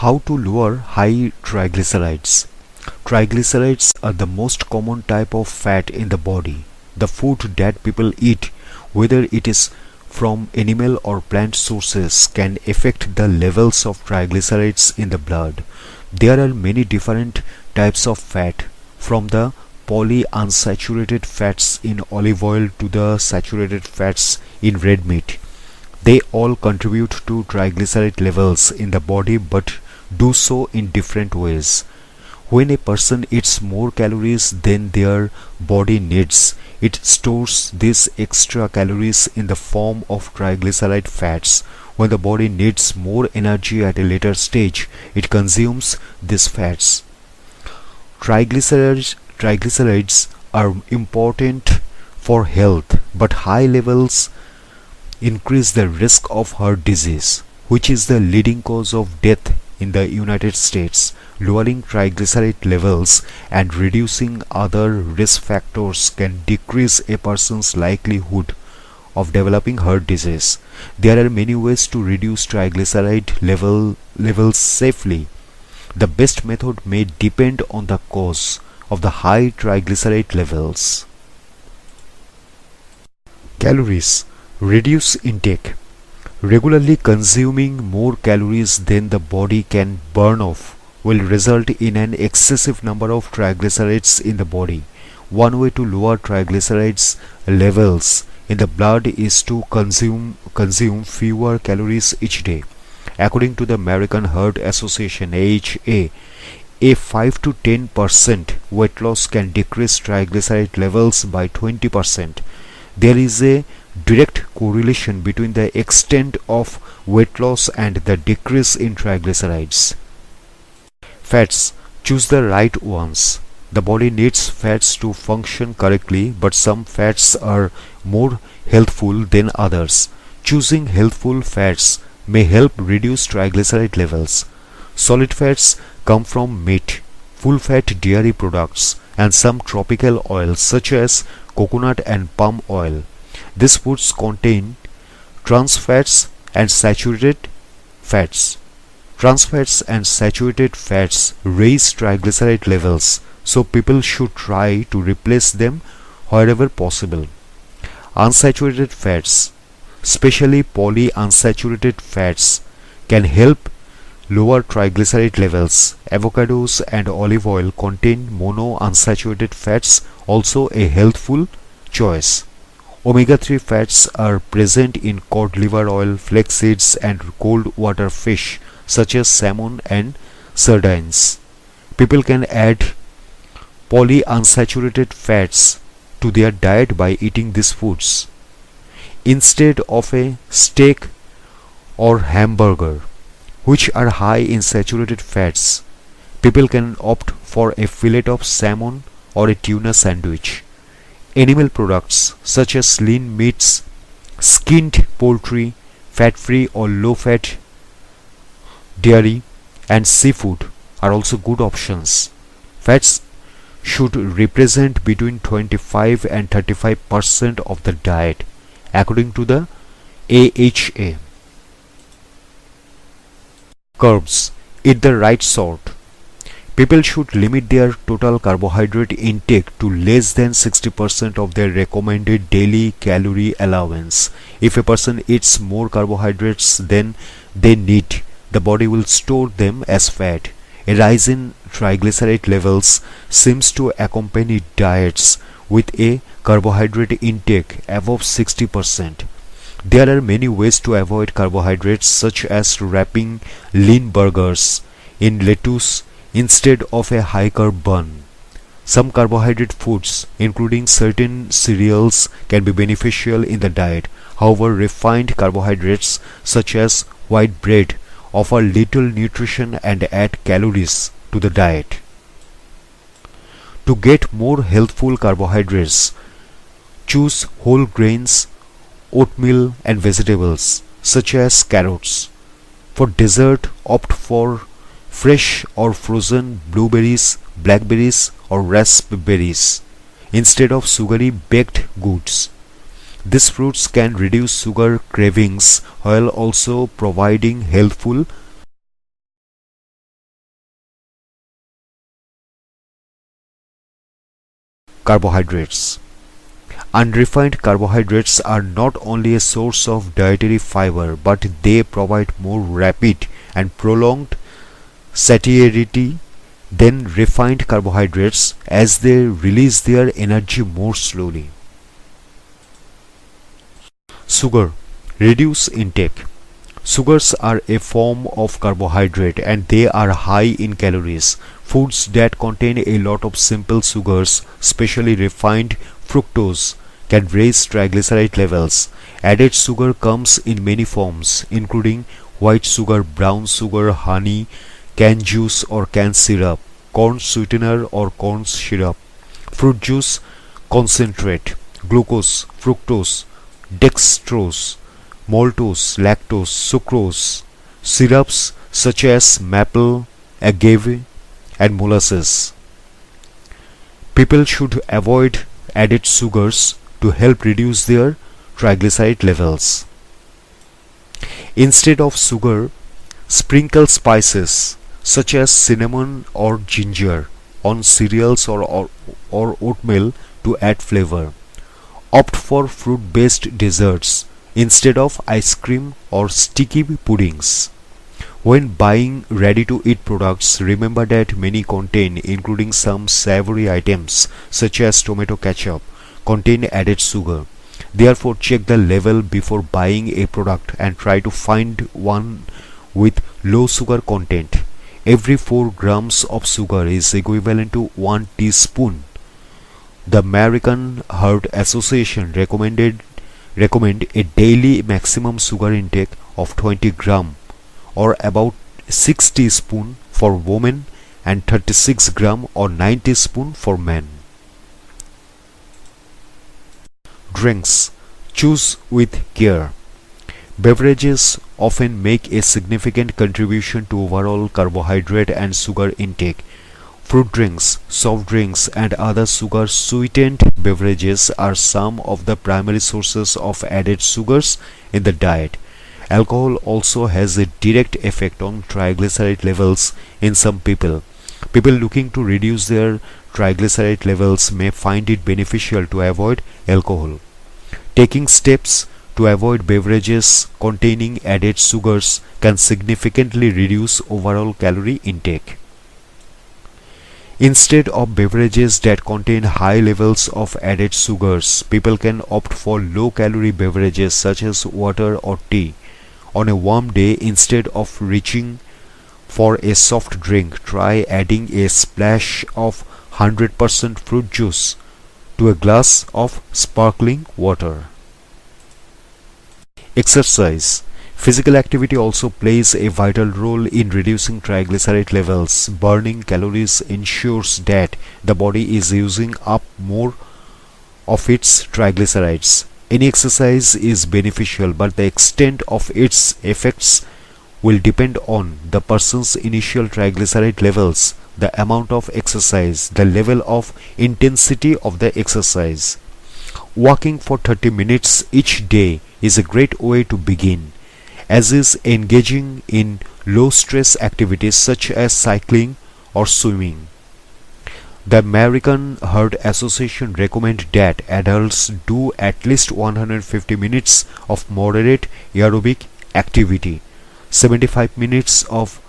How to lower high triglycerides? Triglycerides are the most common type of fat in the body. The food that people eat, whether it is from animal or plant sources, can affect the levels of triglycerides in the blood. There are many different types of fat, from the polyunsaturated fats in olive oil to the saturated fats in red meat. They all contribute to triglyceride levels in the body, but do so in different ways. When a person eats more calories than their body needs, it stores these extra calories in the form of triglyceride fats. When the body needs more energy at a later stage, it consumes these fats. Triglycerides are important for health, but high levels increase the risk of heart disease, which is the leading cause of death in the United States. Lowering triglyceride levels and reducing other risk factors can decrease a person's likelihood of developing heart disease. There are many ways to reduce triglyceride levels safely. The best method may depend on the cause of the high triglyceride levels. Calories. Reduce intake. Regularly consuming more calories than the body can burn off will result in an excessive number of triglycerides in the body. One way to lower triglycerides levels in the blood is to consume fewer calories each day. According to the American Heart Association (AHA), a 5 to 10% weight loss can decrease triglyceride levels by 20%. There is a direct correlation between the extent of weight loss and the decrease in triglycerides. Fats. Choose the right ones. The body needs fats to function correctly, but some fats are more healthful than others. Choosing healthful fats may help reduce triglyceride levels. Solid fats come from meat, full-fat dairy products, and some tropical oils such as coconut and palm oil. These foods contain trans fats and saturated fats. Trans fats and saturated fats raise triglyceride levels, so people should try to replace them wherever possible. Unsaturated fats, especially polyunsaturated fats, can help lower triglyceride levels. Avocados and olive oil contain monounsaturated fats, also a healthful choice. Omega-3 fats are present in cod liver oil, flax seeds, and cold water fish such as salmon and sardines. People can add polyunsaturated fats to their diet by eating these foods. Instead of a steak or hamburger, which are high in saturated fats, people can opt for a fillet of salmon or a tuna sandwich. Animal products such as lean meats, skinned poultry, fat-free or low-fat dairy, and seafood are also good options. Fats should represent between 25 and 35% of the diet, according to the AHA. Carbs. Eat the right sort. People should limit their total carbohydrate intake to less than 60% of their recommended daily calorie allowance. If a person eats more carbohydrates than they need, the body will store them as fat. A rise in triglyceride levels seems to accompany diets with a carbohydrate intake above 60%. There are many ways to avoid carbohydrates, such as wrapping lean burgers in lettuce instead of a high-carb bun. Some carbohydrate foods, including certain cereals, can be beneficial in the diet. However, refined carbohydrates such as white bread offer little nutrition and add calories to the diet. To get more healthful carbohydrates, choose whole grains, oatmeal, and vegetables such as carrots. For dessert, opt for fresh or frozen blueberries, blackberries, or raspberries instead of sugary baked goods. These fruits can reduce sugar cravings while also providing healthful Carbohydrates. Unrefined carbohydrates are not only a source of dietary fiber, but they provide more rapid and prolonged satiety than refined carbohydrates, as they release their energy more slowly. Sugar. Reduce intake. Sugars are a form of carbohydrate and they are high in calories. Foods that contain a lot of simple sugars, especially refined fructose, can raise triglyceride levels. Added sugar comes in many forms, including white sugar, brown sugar, honey, canned juice or canned syrup, corn sweetener or corn syrup, fruit juice concentrate, glucose, fructose, dextrose, maltose, lactose, sucrose, syrups such as maple, agave, and molasses. People should avoid added sugars to help reduce their triglyceride levels. Instead of sugar, sprinkle spices such as cinnamon or ginger on cereals or oatmeal to add flavor. Opt for fruit-based desserts instead of ice cream or sticky puddings. When buying ready-to-eat products, remember that many contain, including some savory items such as tomato ketchup, contain added sugar. Therefore, check the label before buying a product and try to find one with low sugar content. Every 4 grams of sugar is equivalent to 1 teaspoon. The American Heart Association recommend a daily maximum sugar intake of 20 gram or about 6 teaspoon for women and 36 gram or 9 teaspoon for men. Drinks. Choose with care. Beverages often make a significant contribution to overall carbohydrate and sugar intake. Fruit drinks, soft drinks, and other sugar-sweetened beverages are some of the primary sources of added sugars in the diet. Alcohol also has a direct effect on triglyceride levels in some people. People looking to reduce their triglyceride levels may find it beneficial to avoid alcohol. Taking steps to avoid beverages containing added sugars can significantly reduce overall calorie intake. Instead of beverages that contain high levels of added sugars, people can opt for low-calorie beverages such as water or tea. On a warm day, instead of reaching for a soft drink, try adding a splash of 100% fruit juice to a glass of sparkling water. Exercise. Physical activity also plays a vital role in reducing triglyceride levels. Burning calories ensures that the body is using up more of its triglycerides. Any exercise is beneficial, but the extent of its effects will depend on the person's initial triglyceride levels, the amount of exercise, the level of intensity of the exercise. Walking for 30 minutes each day is a great way to begin, as is engaging in low-stress activities such as cycling or swimming. The American Heart Association recommends that adults do at least 150 minutes of moderate aerobic activity, 75 minutes of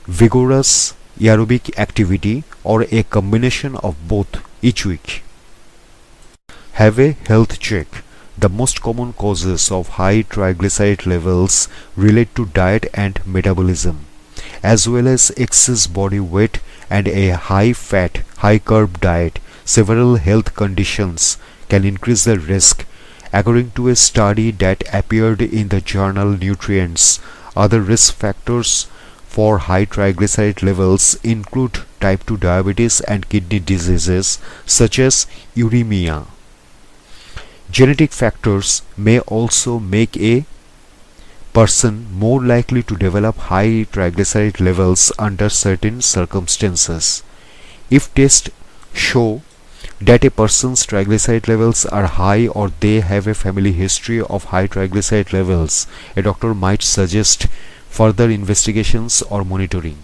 vigorous aerobic activity, or a combination of both each week. Have a health check. The most common causes of high triglyceride levels relate to diet and metabolism, as well as excess body weight and a high-fat, high-carb diet. Several health conditions can increase the risk, according to a study that appeared in the journal Nutrients. Other risk factors for high triglyceride levels include type 2 diabetes and kidney diseases such as uremia. Genetic factors may also make a person more likely to develop high triglyceride levels under certain circumstances. If tests show that a person's triglyceride levels are high or they have a family history of high triglyceride levels, a doctor might suggest further investigations or monitoring.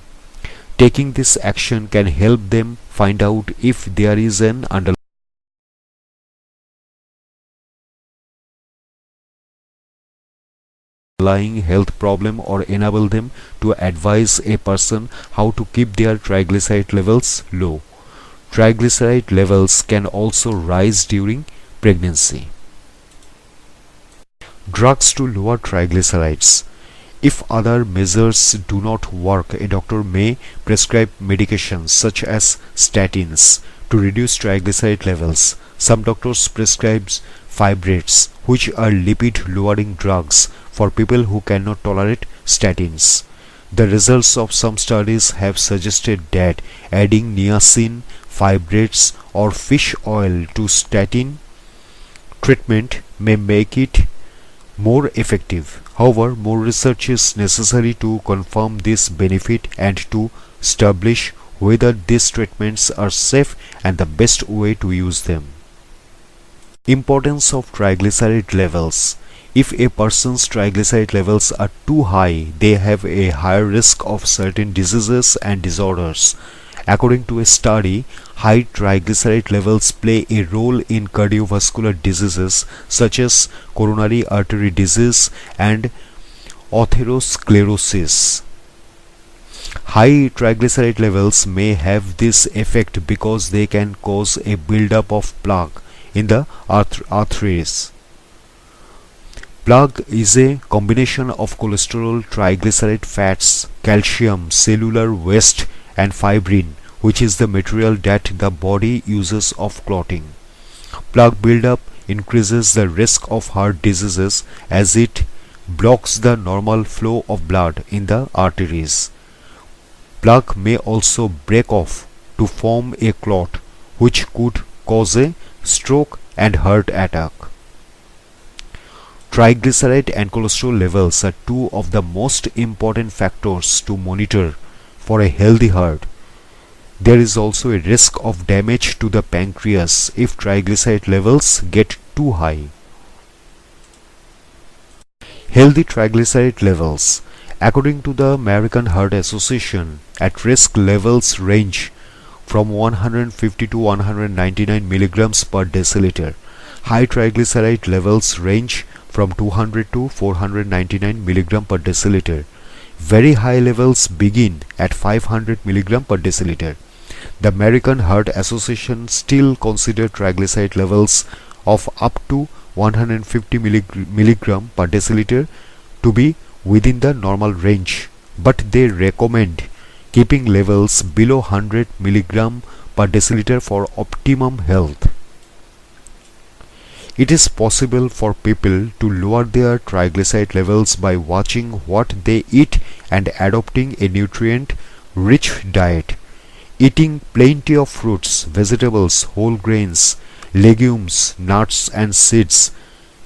Taking this action can help them find out if there is an underlying underlying health problem or enable them to advise a person how to keep their triglyceride levels low. Triglyceride levels can also rise during pregnancy. Drugs to lower triglycerides. If other measures do not work, a doctor may prescribe medications such as statins to reduce triglyceride levels. Some doctors prescribe fibrates, which are lipid-lowering drugs for people who cannot tolerate statins. The results of some studies have suggested that adding niacin, fibrates, or fish oil to statin treatment may make it more effective. However, more research is necessary to confirm this benefit and to establish whether these treatments are safe and the best way to use them. Importance of triglyceride levels. If a person's triglyceride levels are too high, they have a higher risk of certain diseases and disorders. According to a study, high triglyceride levels play a role in cardiovascular diseases such as coronary artery disease and atherosclerosis. High triglyceride levels may have this effect because they can cause a buildup of plaque in the arteries. Plaque is a combination of cholesterol, triglyceride fats, calcium, cellular waste, and fibrin, which is the material that the body uses of clotting. Plaque buildup increases the risk of heart diseases as it blocks the normal flow of blood in the arteries. Plaque may also break off to form a clot, which could cause a stroke and heart attack. Triglyceride and cholesterol levels are two of the most important factors to monitor for a healthy heart. There is also a risk of damage to the pancreas if triglyceride levels get too high. Healthy triglyceride levels. According to the American Heart Association, at-risk levels range from 150 to 199 milligrams per deciliter. High triglyceride levels range from 200 to 499 milligram per deciliter. Very high levels begin at 500 milligram per deciliter. The American Heart Association still consider triglyceride levels of up to 150 milligram per deciliter to be within the normal range, but they recommend keeping levels below 100 milligram per deciliter for optimum health. It is possible for people to lower their triglyceride levels by watching what they eat and adopting a nutrient-rich diet. Eating plenty of fruits, vegetables, whole grains, legumes, nuts and seeds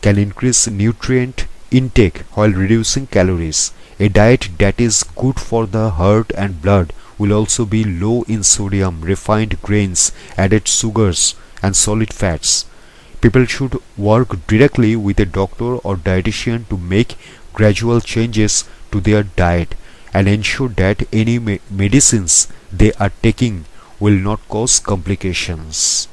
can increase nutrient intake while reducing calories. A diet that is good for the heart and blood will also be low in sodium, refined grains, added sugars and solid fats. People should work directly with a doctor or dietitian to make gradual changes to their diet and ensure that any medicines they are taking will not cause complications.